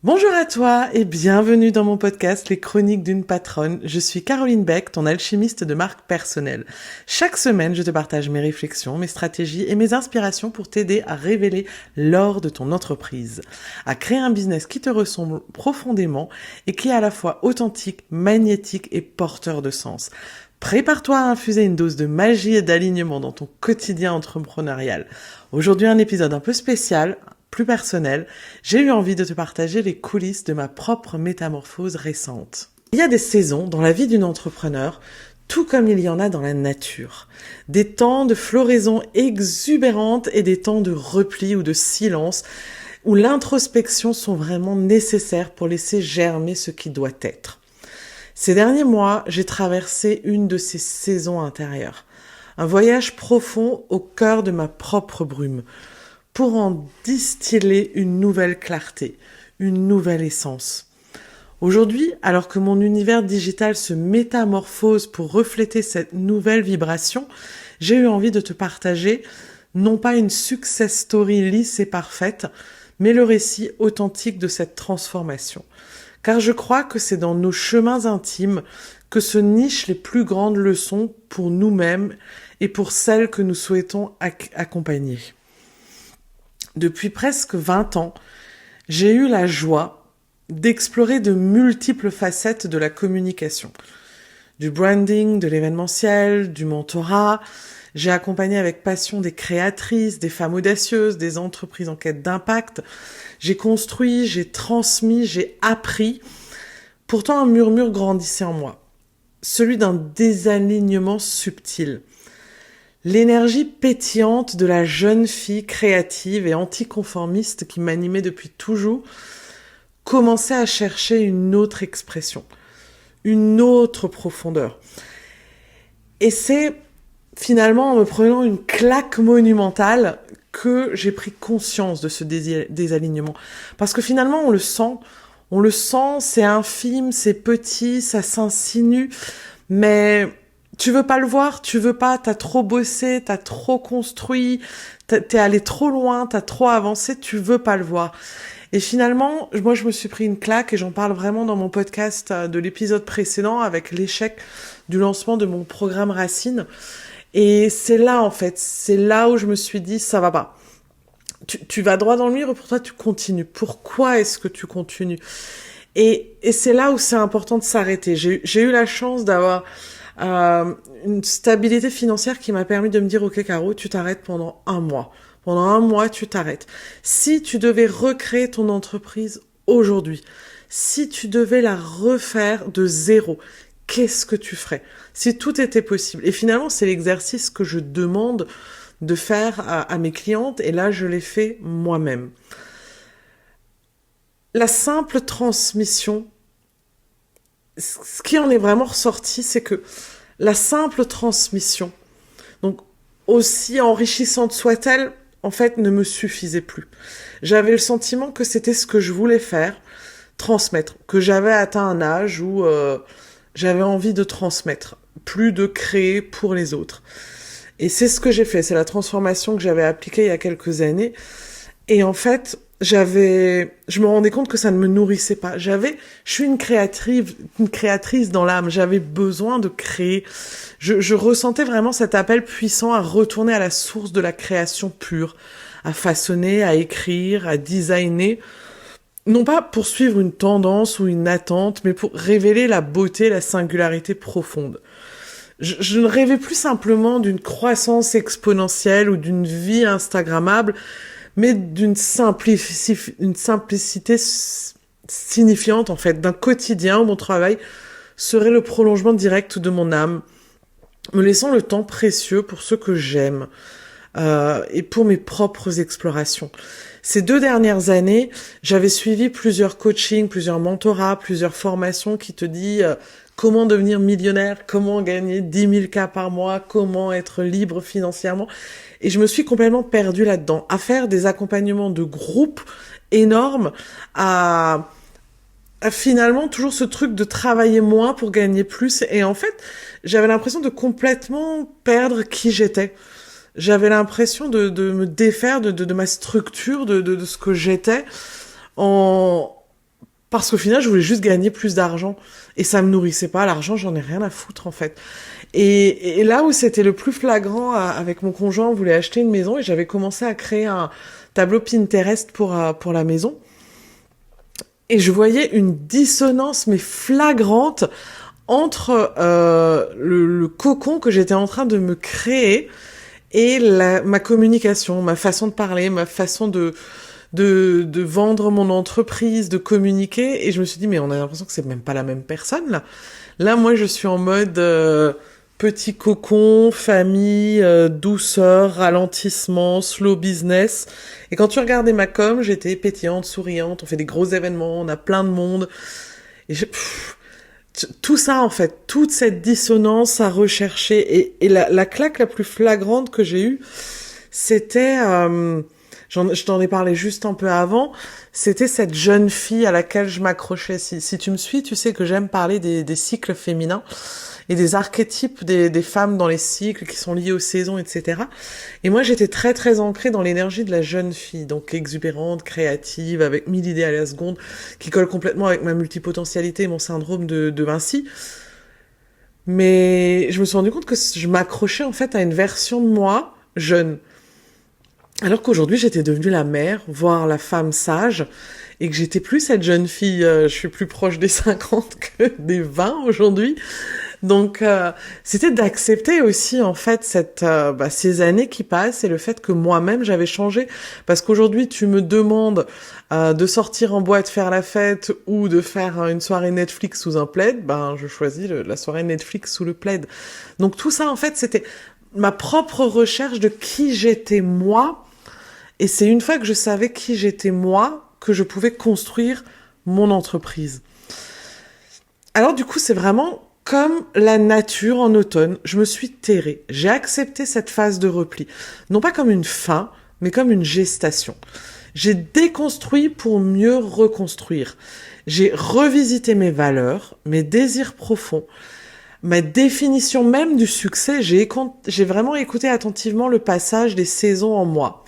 Bonjour à toi et bienvenue dans mon podcast Les Chroniques d'une patronne. Je suis Caroline Beck, ton alchimiste de marque personnelle. Chaque semaine, je te partage mes réflexions, mes stratégies et mes inspirations pour t'aider à révéler l'or de ton entreprise, à créer un business qui te ressemble profondément et qui est à la fois authentique, magnétique et porteur de sens. Prépare-toi à infuser une dose de magie et d'alignement dans ton quotidien entrepreneurial. Aujourd'hui, un épisode un peu spécial, plus personnel, j'ai eu envie de te partager les coulisses de ma propre métamorphose récente. Il y a des saisons dans la vie d'une entrepreneur, tout comme il y en a dans la nature. Des temps de floraison exubérante et des temps de repli ou de silence, où l'introspection sont vraiment nécessaires pour laisser germer ce qui doit être. Ces derniers mois, j'ai traversé une de ces saisons intérieures. Un voyage profond au cœur de ma propre brume, pour en distiller une nouvelle clarté, une nouvelle essence. Aujourd'hui, alors que mon univers digital se métamorphose pour refléter cette nouvelle vibration, j'ai eu envie de te partager non pas une success story lisse et parfaite, mais le récit authentique de cette transformation. Car je crois que c'est dans nos chemins intimes que se nichent les plus grandes leçons pour nous-mêmes et pour celles que nous souhaitons accompagner. Depuis presque 20 ans, j'ai eu la joie d'explorer de multiples facettes de la communication. Du branding, de l'événementiel, du mentorat. J'ai accompagné avec passion des créatrices, des femmes audacieuses, des entreprises en quête d'impact. J'ai construit, j'ai transmis, j'ai appris. Pourtant, un murmure grandissait en moi. Celui d'un désalignement subtil. L'énergie pétillante de la jeune fille créative et anticonformiste qui m'animait depuis toujours commençait à chercher une autre expression, une autre profondeur. Et c'est finalement en me prenant une claque monumentale que j'ai pris conscience de ce désalignement. Parce que finalement, on le sent, c'est infime, c'est petit, ça s'insinue, mais tu veux pas le voir, tu veux pas, t'as trop bossé, t'as trop construit, t'es allé trop loin, t'as trop avancé, tu veux pas le voir. Et finalement, moi je me suis pris une claque et j'en parle vraiment dans mon podcast de l'épisode précédent avec l'échec du lancement de mon programme Racine. Et c'est là en fait, c'est là où je me suis dit ça va pas. Tu vas droit dans le mur et pour toi tu continues. Pourquoi est-ce que tu continues ? Et c'est là où c'est important de s'arrêter. J'ai eu la chance d'avoir une stabilité financière qui m'a permis de me dire ok Caro, tu t'arrêtes pendant 1 mois. Pendant 1 mois, tu t'arrêtes. Si tu devais recréer ton entreprise aujourd'hui, si tu devais la refaire de zéro, qu'est-ce que tu ferais ? Si tout était possible. Et finalement, c'est l'exercice que je demande de faire à mes clientes et là, je l'ai fait moi-même. La simple transmission, ce qui en est vraiment ressorti, c'est que la simple transmission, donc aussi enrichissante soit-elle, en fait, ne me suffisait plus. J'avais le sentiment que c'était ce que je voulais faire, transmettre, que j'avais atteint un âge où j'avais envie de transmettre, plus de créer pour les autres. Et c'est ce que j'ai fait, c'est la transformation que j'avais appliquée il y a quelques années. Et en fait, je me rendais compte que ça ne me nourrissait pas. Je suis une créatrice dans l'âme. J'avais besoin de créer. Je ressentais vraiment cet appel puissant à retourner à la source de la création pure, à façonner, à écrire, à designer. Non pas pour suivre une tendance ou une attente, mais pour révéler la beauté, la singularité profonde. Je ne rêvais plus simplement d'une croissance exponentielle ou d'une vie instagrammable, mais d'une simplicité signifiante, en fait, d'un quotidien où mon travail serait le prolongement direct de mon âme, me laissant le temps précieux pour ce que j'aime et pour mes propres explorations. Ces 2 dernières années, j'avais suivi plusieurs coachings, plusieurs mentorats, plusieurs formations qui te disent comment devenir millionnaire, comment gagner 10 000 cas par mois, comment être libre financièrement. Et je me suis complètement perdue là-dedans, à faire des accompagnements de groupe énormes, à finalement toujours ce truc de travailler moins pour gagner plus. Et en fait, j'avais l'impression de complètement perdre qui j'étais. J'avais l'impression de me défaire de ma structure, de ce que j'étais, Parce qu'au final, je voulais juste gagner plus d'argent. Et ça me nourrissait pas. L'argent, j'en ai rien à foutre, en fait. Et là où c'était le plus flagrant, avec mon conjoint, on voulait acheter une maison et j'avais commencé à créer un tableau Pinterest pour la maison. Et je voyais une dissonance, mais flagrante, entre le cocon que j'étais en train de me créer et ma communication, ma façon de parler, ma façon de vendre mon entreprise, de communiquer. Et je me suis dit, mais on a l'impression que c'est même pas la même personne, là. Là, moi, je suis en mode petit cocon, famille, douceur, ralentissement, slow business. Et quand tu regardais ma com, j'étais pétillante, souriante, on fait des gros événements, on a plein de monde. Et tout ça, en fait, toute cette dissonance à rechercher. Et la claque la plus flagrante que j'ai eue, c'était... je t'en ai parlé juste un peu avant, c'était cette jeune fille à laquelle je m'accrochais. Si tu me suis, tu sais que j'aime parler des cycles féminins et des archétypes des femmes dans les cycles qui sont liés aux saisons, etc. Et moi, j'étais très, très ancrée dans l'énergie de la jeune fille, donc exubérante, créative, avec 1000 idées à la seconde, qui colle complètement avec ma multipotentialité et mon syndrome de Vinci. Mais je me suis rendu compte que je m'accrochais en fait à une version de moi jeune. Alors qu'aujourd'hui, j'étais devenue la mère, voire la femme sage, et que j'étais plus cette jeune fille, je suis plus proche des 50 que des 20 aujourd'hui. Donc, c'était d'accepter aussi, en fait, ces années qui passent et le fait que moi-même, j'avais changé. Parce qu'aujourd'hui, tu me demandes de sortir en boîte, faire la fête ou de faire une soirée Netflix sous un plaid, je choisis la soirée Netflix sous le plaid. Donc, tout ça, en fait, c'était ma propre recherche de qui j'étais moi. Et c'est une fois que je savais qui j'étais moi que je pouvais construire mon entreprise. Alors du coup, c'est vraiment comme la nature en automne. Je me suis terrée. J'ai accepté cette phase de repli. Non pas comme une fin, mais comme une gestation. J'ai déconstruit pour mieux reconstruire. J'ai revisité mes valeurs, mes désirs profonds, ma définition même du succès. J'ai vraiment écouté attentivement le passage des saisons en moi.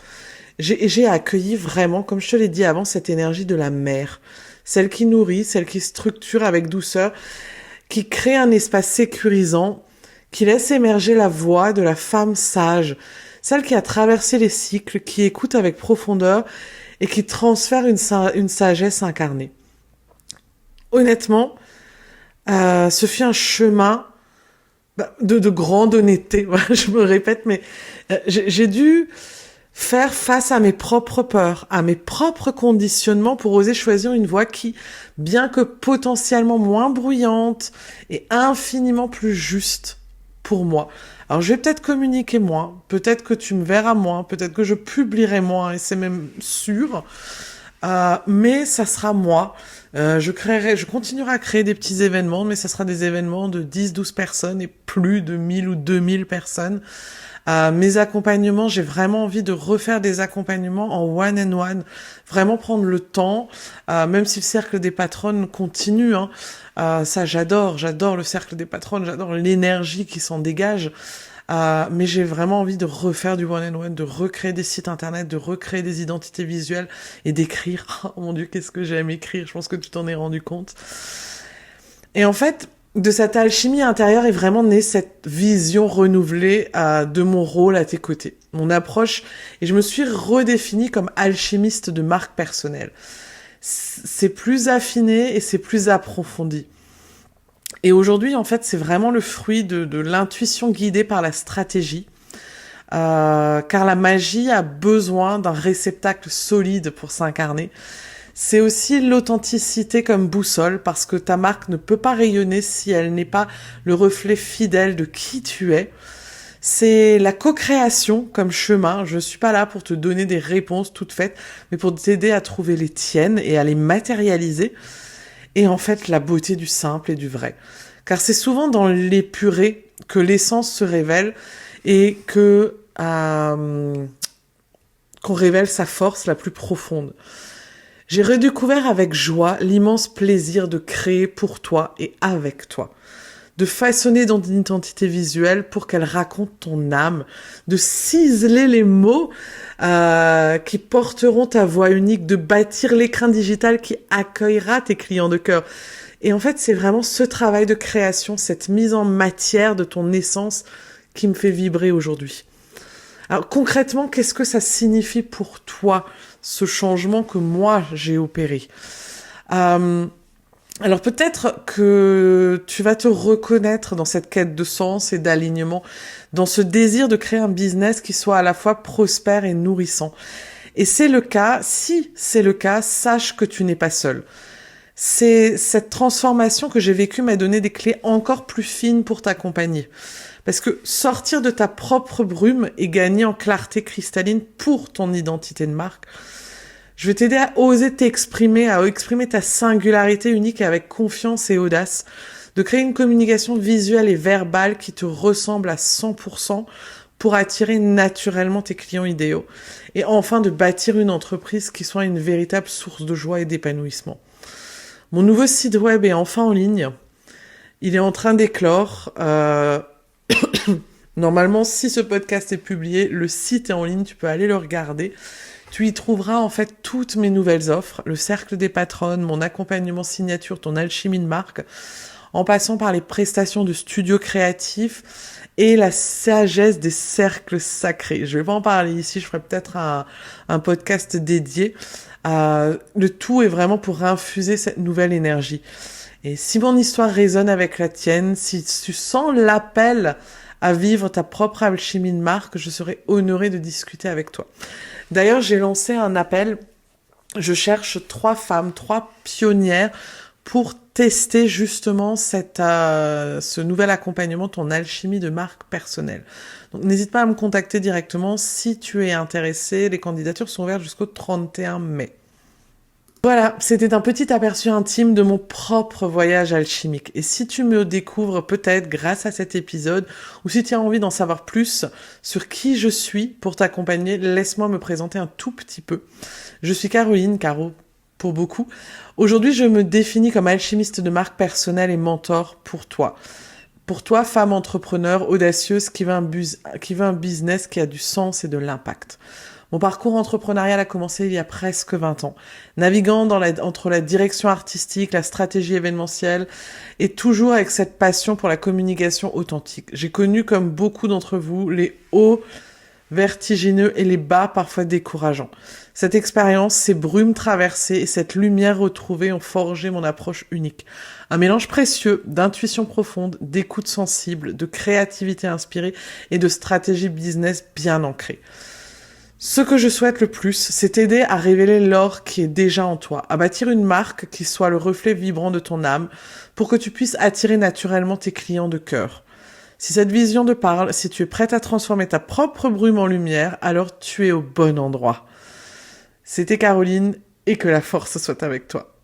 J'ai accueilli vraiment, comme je te l'ai dit avant, cette énergie de la mère. Celle qui nourrit, celle qui structure avec douceur, qui crée un espace sécurisant, qui laisse émerger la voix de la femme sage, celle qui a traversé les cycles, qui écoute avec profondeur et qui transfère une sagesse incarnée. Honnêtement, ce fut un chemin de grande honnêteté. Je me répète, mais j'ai dû faire face à mes propres peurs, à mes propres conditionnements pour oser choisir une voie qui, bien que potentiellement moins bruyante, est infiniment plus juste pour moi. Alors je vais peut-être communiquer moins, peut-être que tu me verras moins, peut-être que je publierai moins, et c'est même sûr, mais ça sera moi. Je continuerai à créer des petits événements, mais ça sera des événements de 10-12 personnes et plus de 1000 ou 2000 personnes. Mes accompagnements, j'ai vraiment envie de refaire des accompagnements en one-on-one, vraiment prendre le temps, même si le cercle des patronnes continue, ça j'adore le cercle des patronnes, j'adore l'énergie qui s'en dégage, mais j'ai vraiment envie de refaire du one-on-one, de recréer des sites internet, de recréer des identités visuelles et d'écrire. Oh mon Dieu, qu'est-ce que j'aime écrire, je pense que tu t'en es rendu compte. Et en fait, de cette alchimie intérieure est vraiment née cette vision renouvelée de mon rôle à tes côtés, mon approche, et je me suis redéfinie comme alchimiste de marque personnelle. C'est plus affiné et c'est plus approfondi. Et aujourd'hui, en fait, c'est vraiment le fruit de l'intuition guidée par la stratégie, car la magie a besoin d'un réceptacle solide pour s'incarner. C'est aussi l'authenticité comme boussole, parce que ta marque ne peut pas rayonner si elle n'est pas le reflet fidèle de qui tu es. C'est la co-création comme chemin. Je suis pas là pour te donner des réponses toutes faites, mais pour t'aider à trouver les tiennes et à les matérialiser. Et en fait, la beauté du simple et du vrai. Car c'est souvent dans l'épuré que l'essence se révèle et qu'on révèle sa force la plus profonde. J'ai redécouvert avec joie l'immense plaisir de créer pour toi et avec toi. de façonner ton identité visuelle pour qu'elle raconte ton âme, de ciseler les mots qui porteront ta voix unique, de bâtir l'écran digital qui accueillera tes clients de cœur. Et en fait, c'est vraiment ce travail de création, cette mise en matière de ton essence qui me fait vibrer aujourd'hui. Alors concrètement, qu'est-ce que ça signifie pour toi, ce changement que moi j'ai opéré ? Alors peut-être que tu vas te reconnaître dans cette quête de sens et d'alignement, dans ce désir de créer un business qui soit à la fois prospère et nourrissant. Et c'est le cas, si c'est le cas, sache que tu n'es pas seul. C'est cette transformation que j'ai vécue m'a donné des clés encore plus fines pour t'accompagner. Parce que sortir de ta propre brume et gagner en clarté cristalline pour ton identité de marque, je vais t'aider à oser t'exprimer, à exprimer ta singularité unique avec confiance et audace, de créer une communication visuelle et verbale qui te ressemble à 100% pour attirer naturellement tes clients idéaux. Et enfin, de bâtir une entreprise qui soit une véritable source de joie et d'épanouissement. Mon nouveau site web est enfin en ligne. Il est en train d'éclore. Normalement, si ce podcast est publié, le site est en ligne, tu peux aller le regarder. Tu y trouveras en fait toutes mes nouvelles offres, le cercle des patronnes, mon accompagnement signature, ton alchimie de marque, en passant par les prestations de studio créatif et la sagesse des cercles sacrés. Je vais pas en parler ici, je ferai peut-être un podcast dédié. Le tout est vraiment pour infuser cette nouvelle énergie. Et si mon histoire résonne avec la tienne, si tu sens l'appel à vivre ta propre alchimie de marque, je serai honorée de discuter avec toi. D'ailleurs, j'ai lancé un appel. Je cherche 3 femmes, 3 pionnières pour tester justement ce nouvel accompagnement, ton alchimie de marque personnelle. Donc, n'hésite pas à me contacter directement si tu es intéressé. Les candidatures sont ouvertes jusqu'au 31 mai. Voilà, c'était un petit aperçu intime de mon propre voyage alchimique. Et si tu me découvres peut-être grâce à cet épisode, ou si tu as envie d'en savoir plus sur qui je suis pour t'accompagner, laisse-moi me présenter un tout petit peu. Je suis Caroline, Caro pour beaucoup. Aujourd'hui, je me définis comme alchimiste de marque personnelle et mentor pour toi. Pour toi, femme entrepreneur audacieuse qui veut un business qui a du sens et de l'impact. Mon parcours entrepreneurial a commencé il y a presque 20 ans, naviguant entre la direction artistique, la stratégie événementielle et toujours avec cette passion pour la communication authentique. J'ai connu, comme beaucoup d'entre vous, les hauts vertigineux et les bas parfois décourageants. Cette expérience, ces brumes traversées et cette lumière retrouvée ont forgé mon approche unique. Un mélange précieux d'intuition profonde, d'écoute sensible, de créativité inspirée et de stratégie business bien ancrée. Ce que je souhaite le plus, c'est t'aider à révéler l'or qui est déjà en toi, à bâtir une marque qui soit le reflet vibrant de ton âme pour que tu puisses attirer naturellement tes clients de cœur. Si cette vision te parle, si tu es prête à transformer ta propre brume en lumière, alors tu es au bon endroit. C'était Caroline et que la force soit avec toi.